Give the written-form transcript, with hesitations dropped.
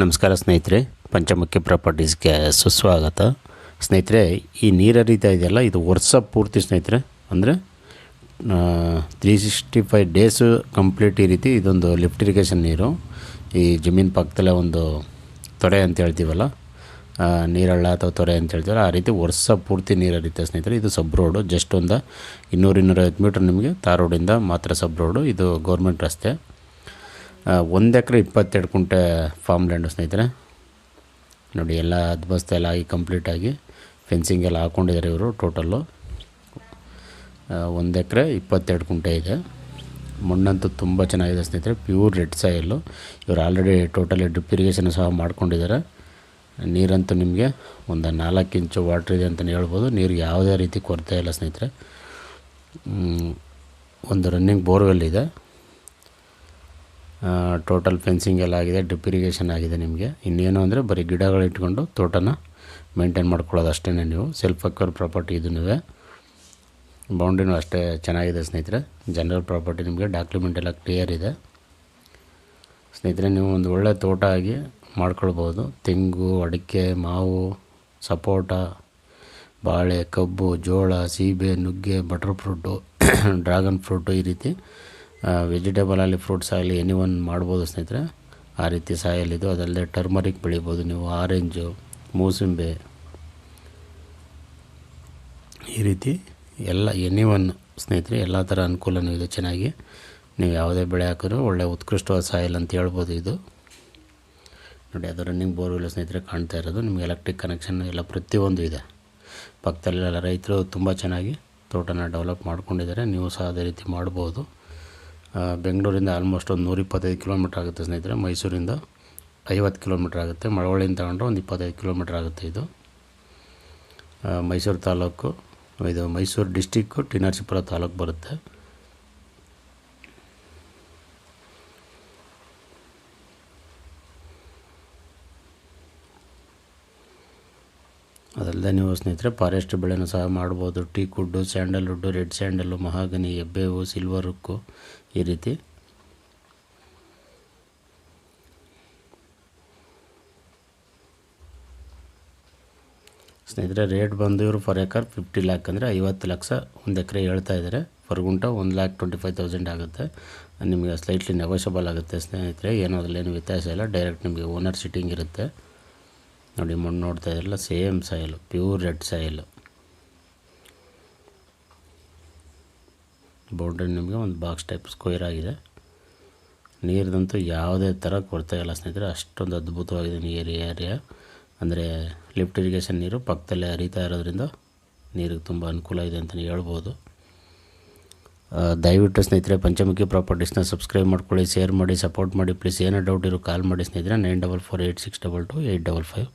ನಮಸ್ಕಾರ ಸ್ನೇಹಿತರೆ, ಪಂಚಮುಖಿ ಪ್ರಾಪರ್ಟೀಸ್ಗೆ ಸುಸ್ವಾಗತ. ಸ್ನೇಹಿತರೆ, ಈ ನೀರು ಹರಿತಾ ಇದೆಯಲ್ಲ, ಇದು ವರ್ಷ ಪೂರ್ತಿ ಸ್ನೇಹಿತರೆ, ಅಂದರೆ 365 ಡೇಸು ಕಂಪ್ಲೀಟ್ ಈ ರೀತಿ ಇದೊಂದು ಲಿಫ್ಟ್ ಇರಿಗೇಷನ್ ನೀರು ಈ ಜಮೀನು ಪಕ್ಕದಲ್ಲೇ ಒಂದು ತೊರೆ ಅಂತ ಹೇಳ್ತೀವಲ್ಲ, ನೀರಳ್ಳ ಅಥವಾ ತೊರೆ ಅಂತ ಹೇಳ್ತೀವಲ್ಲ, ಆ ರೀತಿ ವರ್ಷ ಪೂರ್ತಿ ನೀರು ಹರಿತೆ ಸ್ನೇಹಿತರೆ. ಇದು ಸಬ್ ರೋಡು, ಜಸ್ಟ್ ಒಂದು 200-250 ಮೀಟ್ರ್ ನಿಮಗೆ ತಾರ್ ರೋಡಿಂದ ಮಾತ್ರ ಸಬ್ ರೋಡು. ಇದು ಗೌರ್ಮೆಂಟ್ ರಸ್ತೆ. 1 ಎಕರೆ 22 ಕುಂಟೆ ಫಾರ್ಮ್ ಲ್ಯಾಂಡು ಸ್ನೇಹಿತರೆ. ನೋಡಿ, ಎಲ್ಲ ಹದ್ಬಸ್ತ ಎಲ್ಲ ಆಗಿ ಕಂಪ್ಲೀಟಾಗಿ ಫೆನ್ಸಿಂಗ್ ಎಲ್ಲ ಹಾಕ್ಕೊಂಡಿದ್ದಾರೆ ಇವರು. ಟೋಟಲ್ಲು 1 ಎಕರೆ 22 ಕುಂಟೆ ಇದೆ. ಮಣ್ಣಂತೂ ತುಂಬ ಚೆನ್ನಾಗಿದೆ ಸ್ನೇಹಿತರೆ, ಪ್ಯೂರ್ ರೆಡ್ ಸಾಯಿಲ್ಲು. ಇವರು ಆಲ್ರೆಡಿ ಟೋಟಲಿ ಡ್ರಿಪ್ ಇರಿಗೇಷನ್ ಸಹ ಮಾಡ್ಕೊಂಡಿದ್ದಾರೆ. ನೀರಂತೂ ನಿಮಗೆ ಒಂದು 4 ಇಂಚು ವಾಟ್ರ್ ಇದೆ ಅಂತಲೇ ಹೇಳ್ಬೋದು. ನೀರು ಯಾವುದೇ ರೀತಿ ಕೊರತೆ ಇಲ್ಲ ಸ್ನೇಹಿತರೆ. ಒಂದು ರನ್ನಿಂಗ್ ಬೋರ್ವೆಲ್ ಇದೆ. ಟೋಟಲ್ ಫೆನ್ಸಿಂಗ್ ಎಲ್ಲ ಆಗಿದೆ, ಡ್ರಿಪ್ ಇರಿಗೇಷನ್ ಆಗಿದೆ. ನಿಮಗೆ ಇನ್ನೇನು ಅಂದರೆ ಬರೀ ಗಿಡಗಳು ಇಟ್ಕೊಂಡು ತೋಟನ ಮೇಂಟೈನ್ ಮಾಡ್ಕೊಳ್ಳೋದು ಅಷ್ಟೇ. ನೀವು ಸೆಲ್ಫ್ ಅಕ್ವೈರ್ ಪ್ರಾಪರ್ಟಿ ಇದನ್ನುವೆ. ಬೌಂಡ್ರಿನೂ ಅಷ್ಟೇ ಚೆನ್ನಾಗಿದೆ ಸ್ನೇಹಿತರೆ. ಜನರಲ್ ಪ್ರಾಪರ್ಟಿ, ನಿಮಗೆ ಡಾಕ್ಯುಮೆಂಟ್ ಎಲ್ಲ ಕ್ಲಿಯರ್ ಇದೆ ಸ್ನೇಹಿತರೆ. ನೀವು ಒಂದು ಒಳ್ಳೆ ತೋಟ ಆಗಿ ಮಾಡ್ಕೊಳ್ಬೋದು. ತೆಂಗು, ಅಡಿಕೆ, ಮಾವು, ಸಪೋಟ, ಬಾಳೆ, ಕಬ್ಬು, ಜೋಳ, ಸೀಬೆ, ನುಗ್ಗೆ, ಬಟರ್ ಫ್ರೂಟು, ಡ್ರ್ಯಾಗನ್ ಫ್ರೂಟು, ಈ ರೀತಿ ವೆಜಿಟೇಬಲ್ ಆಗಲಿ ಫ್ರೂಟ್ಸ್ ಆಗಲಿ ಎನಿ ಒನ್ ಮಾಡ್ಬೋದು ಸ್ನೇಹಿತರೆ. ಆ ರೀತಿ ಸಾಯಲಿದ್ದು. ಅದಲ್ಲದೆ ಟರ್ಮರಿಕ್ ಬೆಳಿಬೋದು ನೀವು, ಆರೆಂಜು, ಮೂಸಂಬೆ, ಈ ರೀತಿ ಎಲ್ಲ ಎನಿ ಒನ್ ಸ್ನೇಹಿತರೆ, ಎಲ್ಲ ಥರ ಅನುಕೂಲನೂ ಇದೆ ಚೆನ್ನಾಗಿ. ನೀವು ಯಾವುದೇ ಬೆಳೆ ಹಾಕಿದ್ರು ಒಳ್ಳೆ ಉತ್ಕೃಷ್ಟವಾದ ಸಾಯಿಲ್ ಅಂತ ಹೇಳ್ಬೋದು ಇದು. ನೋಡಿ, ಅದು ರನ್ನಿಂಗ್ ಬೋರ್ವೆಲ್ ಸ್ನೇಹಿತರೆ ಕಾಣ್ತಾ ಇರೋದು. ನಿಮಗೆ ಎಲೆಕ್ಟ್ರಿಕ್ ಕನೆಕ್ಷನ್ ಎಲ್ಲ ಪ್ರತಿಯೊಂದು ಇದೆ. ಪಕ್ಕದಲ್ಲೆಲ್ಲ ರೈತರು ತುಂಬ ಚೆನ್ನಾಗಿ ತೋಟನ ಡೆವಲಪ್ ಮಾಡ್ಕೊಂಡಿದ್ದಾರೆ. ನೀವು ಸಹ ಅದೇ ರೀತಿ ಮಾಡ್ಬೋದು. ಬೆಂಗಳೂರಿಂದ ಆಲ್ಮೋಸ್ಟ್ ಒಂದು 125 ಕಿಲೋಮೀಟ್ರ್ ಆಗುತ್ತೆ ಸ್ನೇಹಿತರೆ. ಮೈಸೂರಿಂದ 50 ಕಿಲೋಮೀಟ್ರ್ ಆಗುತ್ತೆ. ಮಳವಳ್ಳಿಯಿಂದ ತಗೊಂಡ್ರೆ ಒಂದು 25 ಕಿಲೋಮೀಟ್ರ್ ಆಗುತ್ತೆ. ಇದು ಮೈಸೂರು ತಾಲೂಕು, ಇದು ಮೈಸೂರು ಡಿಸ್ಟಿಕ್ಕು, ಟಿ ನರಸೀಪುರ ತಾಲೂಕು ಬರುತ್ತೆ. ಅದಲ್ಲದೆ ನೀವು ಸ್ನೇಹಿತರೆ ಫಾರೆಸ್ಟ್ ಬೆಳೆನೂ ಸಹ ಮಾಡ್ಬೋದು. Teak wood, sandalwood, red sandal, mahogany, ಹೆಬ್ಬೇವು, ಸಿಲ್ವರ್ ಉಕ್ಕು, ಈ ರೀತಿ. ಸ್ನೇಹಿತರೆ, ರೇಟ್ ಬಂದು ಇವರು ಫರ್ ಎಕರ್ 50 ಲ್ಯಾಕ್ ಅಂದರೆ 50 ಲಕ್ಷ 1 ಎಕರೆ ಹೇಳ್ತಾ ಇದ್ದಾರೆ. ಫರ್ ಗುಂಟ 1,25,000 ಆಗುತ್ತೆ. ನಿಮಗೆ ಸ್ಲೈಟ್ಲಿ ನೆಗೋಷಿಯಬಲ್ ಆಗುತ್ತೆ ಸ್ನೇಹಿತರೆ. ಏನೋ ಅದರಲ್ಲೇನು ವ್ಯತ್ಯಾಸ ಇಲ್ಲ. ಡೈರೆಕ್ಟ್ ನಿಮಗೆ ಓನರ್ ಸಿಟ್ಟಿಂಗ್ ಇರುತ್ತೆ. ನೋಡಿ, ಮಣ್ಣು ನೋಡ್ತಾ ಇದ್ರಲ್ಲ, same soil, pure red soil. Boundary ನಿಮಗೆ ಒಂದು ಬಾಕ್ಸ್ ಟೈಪ್ ಸ್ಕ್ವೇರ್ ಆಗಿದೆ. ನೀರಿದಂತೂ ಯಾವುದೇ ಥರ ಕೊರತೆ ಇಲ್ಲ ಸ್ನೇಹಿತರೆ. ಅಷ್ಟೊಂದು ಅದ್ಭುತವಾಗಿದೆ ನೀರು ಏರಿಯಾ. ಅಂದರೆ ಲಿಫ್ಟ್ ಇರಿಗೇಷನ್ ನೀರು ಪಕ್ಕದಲ್ಲೇ ಹರಿತಾ ಇರೋದ್ರಿಂದ ನೀರಿಗೆ ತುಂಬ ಅನುಕೂಲ ಇದೆ ಅಂತಲೇ ಹೇಳ್ಬೋದು. ದಯವಿಟ್ಟು ಸ್ನೇಹಿತರೆ ಪಂಚಮುಖಿ ಪ್ರಾಪರ್ಟೀಸ್ನ ಸಬ್ಸ್ಕ್ರೈಬ್ ಮಾಡ್ಕೊಳ್ಳಿ, ಶೇರ್ ಮಾಡಿ, ಸಪೋರ್ಟ್ ಮಾಡಿ ಪ್ಲೀಸ್. ಏನೋ ಡೌಟ್ ಇರೋ ಕಾಲ್ ಮಾಡಿ ಸ್ನೇಹಿತರೆ. 9448622855.